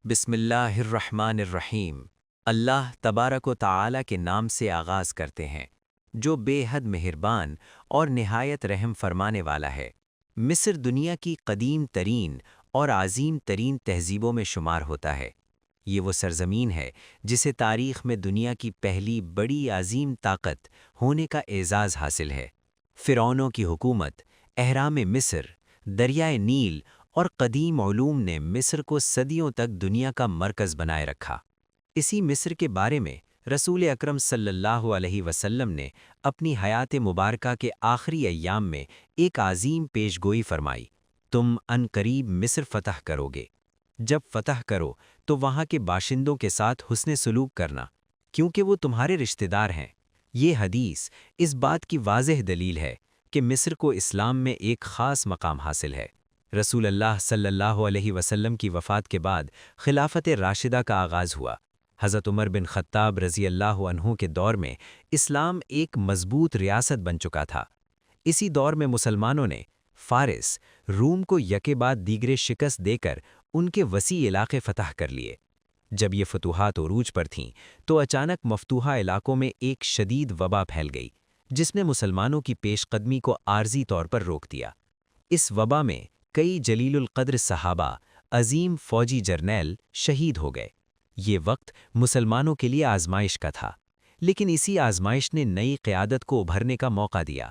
بسم اللہ الرحمن الرحیم۔ اللہ تبارک و تعالی کے نام سے آغاز کرتے ہیں جو بے حد مہربان اور نہایت رحم فرمانے والا ہے۔ مصر دنیا کی قدیم ترین اور عظیم ترین تہذیبوں میں شمار ہوتا ہے۔ یہ وہ سرزمین ہے جسے تاریخ میں دنیا کی پہلی بڑی عظیم طاقت ہونے کا اعزاز حاصل ہے۔ فرعونوں کی حکومت، اہرام مصر، دریائے نیل اور قدیم علوم نے مصر کو صدیوں تک دنیا کا مرکز بنائے رکھا۔ اسی مصر کے بارے میں رسول اکرم صلی اللہ علیہ وسلم نے اپنی حیات مبارکہ کے آخری ایام میں ایک عظیم پیش گوئی فرمائی: تم ان قریب مصر فتح کرو گے۔ جب فتح کرو تو وہاں کے باشندوں کے ساتھ حسن سلوک کرنا، کیونکہ وہ تمہارے رشتہ دار ہیں۔ یہ حدیث اس بات کی واضح دلیل ہے کہ مصر کو اسلام میں ایک خاص مقام حاصل ہے۔ رسول اللہ صلی اللہ علیہ وسلم کی وفات کے بعد خلافت راشدہ کا آغاز ہوا۔ حضرت عمر بن خطاب رضی اللہ عنہ کے دور میں اسلام ایک مضبوط ریاست بن چکا تھا۔ اسی دور میں مسلمانوں نے فارس، روم کو یکے بعد دیگرے شکست دے کر ان کے وسیع علاقے فتح کر لیے۔ جب یہ فتوحات عروج پر تھیں تو اچانک مفتوحہ علاقوں میں ایک شدید وبا پھیل گئی جس نے مسلمانوں کی پیش قدمی کو عارضی طور پر روک دیا۔ اس وبا میں کئی جلیل القدر صحابہ، عظیم فوجی جرنیل شہید ہو گئے۔ یہ وقت مسلمانوں کے لیے آزمائش کا تھا، لیکن اسی آزمائش نے نئی قیادت کو ابھرنے کا موقع دیا۔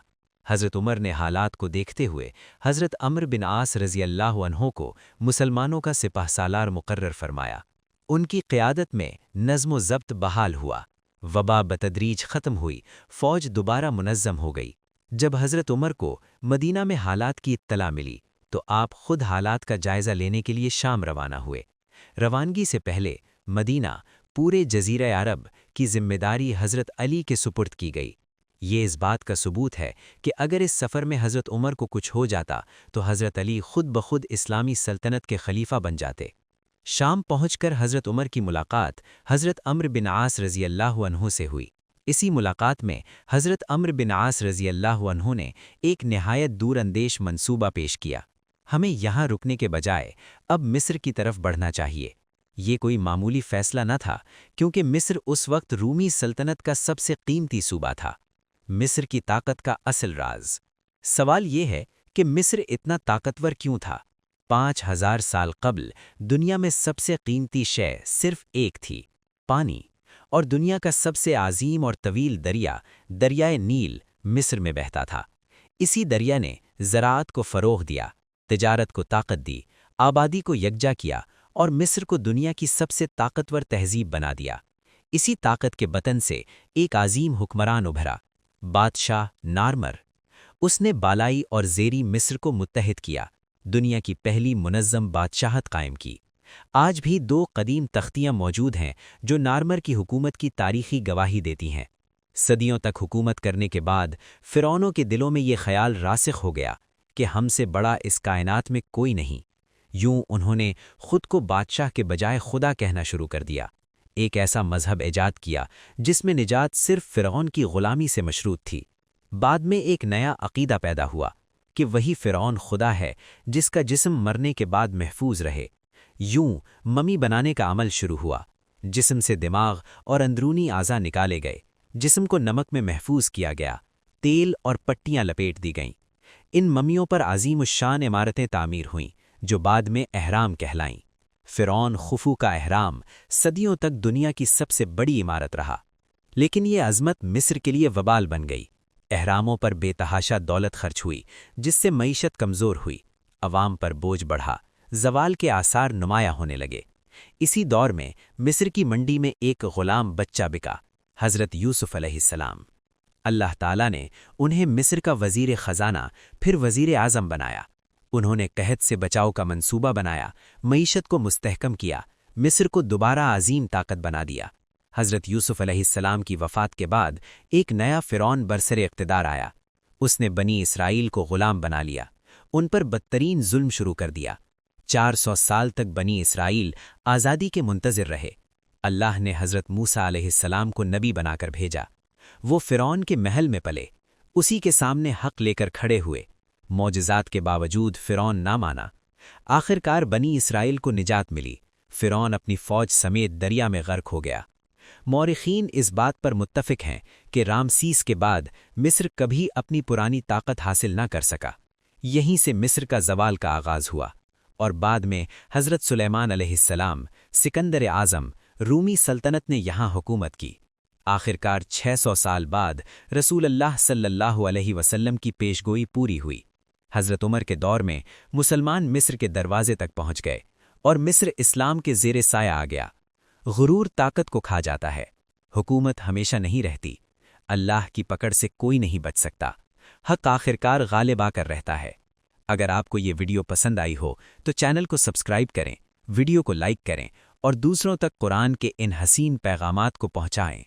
حضرت عمر نے حالات کو دیکھتے ہوئے حضرت عمرو بن عاص رضی اللہ عنہ کو مسلمانوں کا سپہ سالار مقرر فرمایا۔ ان کی قیادت میں نظم و ضبط بحال ہوا، وبا بتدریج ختم ہوئی، فوج دوبارہ منظم ہو گئی۔ جب حضرت عمر کو مدینہ میں حالات کی اطلاع ملی تو آپ خود حالات کا جائزہ لینے کے لیے شام روانہ ہوئے۔ روانگی سے پہلے مدینہ پورے جزیرہ عرب کی ذمہ داری حضرت علی کے سپرد کی گئی۔ یہ اس بات کا ثبوت ہے کہ اگر اس سفر میں حضرت عمر کو کچھ ہو جاتا تو حضرت علی خود بخود اسلامی سلطنت کے خلیفہ بن جاتے۔ شام پہنچ کر حضرت عمر کی ملاقات حضرت عمرو بن عاص رضی اللہ عنہ سے ہوئی۔ اسی ملاقات میں حضرت عمرو بن عاص رضی اللہ عنہ نے ایک نہایت دور اندیش منصوبہ پیش کیا: ہمیں یہاں رکنے کے بجائے اب مصر کی طرف بڑھنا چاہیے۔ یہ کوئی معمولی فیصلہ نہ تھا، کیونکہ مصر اس وقت رومی سلطنت کا سب سے قیمتی صوبہ تھا۔ مصر کی طاقت کا اصل راز۔ سوال یہ ہے کہ مصر اتنا طاقتور کیوں تھا؟ 5000 سال قبل دنیا میں سب سے قیمتی شے صرف ایک تھی: پانی، اور دنیا کا سب سے عظیم اور طویل دریا، دریائے نیل، مصر میں بہتا تھا۔ اسی دریا نے زراعت کو فروغ دیا، تجارت کو طاقت دی، آبادی کو یکجا کیا اور مصر کو دنیا کی سب سے طاقتور تہذیب بنا دیا۔ اسی طاقت کے بطن سے ایک عظیم حکمران ابھرا، بادشاہ نارمر۔ اس نے بالائی اور زیری مصر کو متحد کیا، دنیا کی پہلی منظم بادشاہت قائم کی۔ آج بھی 2 قدیم تختیاں موجود ہیں جو نارمر کی حکومت کی تاریخی گواہی دیتی ہیں۔ صدیوں تک حکومت کرنے کے بعد فرعونوں کے دلوں میں یہ خیال راسخ ہو گیا کہ ہم سے بڑا اس کائنات میں کوئی نہیں۔ یوں انہوں نے خود کو بادشاہ کے بجائے خدا کہنا شروع کر دیا، ایک ایسا مذہب ایجاد کیا جس میں نجات صرف فرعون کی غلامی سے مشروط تھی۔ بعد میں ایک نیا عقیدہ پیدا ہوا کہ وہی فرعون خدا ہے جس کا جسم مرنے کے بعد محفوظ رہے۔ یوں ممی بنانے کا عمل شروع ہوا، جسم سے دماغ اور اندرونی اعضاء نکالے گئے، جسم کو نمک میں محفوظ کیا گیا، تیل اور پٹیاں لپیٹ دی گئیں۔ ان ممیوں پر عظیم الشان عمارتیں تعمیر ہوئیں جو بعد میں اہرام کہلائیں۔ فرعون خوفو کا اہرام صدیوں تک دنیا کی سب سے بڑی عمارت رہا، لیکن یہ عظمت مصر کے لیے وبال بن گئی۔ اہراموں پر بے تحاشا دولت خرچ ہوئی جس سے معیشت کمزور ہوئی، عوام پر بوجھ بڑھا، زوال کے آثار نمایاں ہونے لگے۔ اسی دور میں مصر کی منڈی میں ایک غلام بچہ بکا، حضرت یوسف علیہ السلام۔ اللہ تعالیٰ نے انہیں مصر کا وزیر خزانہ پھر وزیر اعظم بنایا۔ انہوں نے قحط سے بچاؤ کا منصوبہ بنایا، معیشت کو مستحکم کیا، مصر کو دوبارہ عظیم طاقت بنا دیا۔ حضرت یوسف علیہ السلام کی وفات کے بعد ایک نیا فرعون برسر اقتدار آیا۔ اس نے بنی اسرائیل کو غلام بنا لیا، ان پر بدترین ظلم شروع کر دیا۔ 400 سال تک بنی اسرائیل آزادی کے منتظر رہے۔ اللہ نے حضرت موسیٰ علیہ السلام کو نبی بنا کر بھیجا۔ وہ فرعون کے محل میں پلے، اسی کے سامنے حق لے کر کھڑے ہوئے۔ معجزات کے باوجود فرعون نہ مانا۔ آخر کار بنی اسرائیل کو نجات ملی، فرعون اپنی فوج سمیت دریا میں غرق ہو گیا۔ مورخین اس بات پر متفق ہیں کہ رامسیس کے بعد مصر کبھی اپنی پرانی طاقت حاصل نہ کر سکا۔ یہیں سے مصر کا زوال کا آغاز ہوا، اور بعد میں حضرت سلیمان علیہ السلام، سکندر اعظم، رومی سلطنت نے یہاں حکومت کی۔ آخرکار 600 سال بعد رسول اللہ صلی اللہ علیہ وسلم کی پیشگوئی پوری ہوئی۔ حضرت عمر کے دور میں مسلمان مصر کے دروازے تک پہنچ گئے، اور مصر اسلام کے زیر سایہ آ گیا۔ غرور طاقت کو کھا جاتا ہے، حکومت ہمیشہ نہیں رہتی، اللہ کی پکڑ سے کوئی نہیں بچ سکتا، حق آخرکار غالب آ کر رہتا ہے۔ اگر آپ کو یہ ویڈیو پسند آئی ہو تو چینل کو سبسکرائب کریں، ویڈیو کو لائک کریں، اور دوسروں تک قرآن کے ان حسین پیغامات کو پہنچائیں۔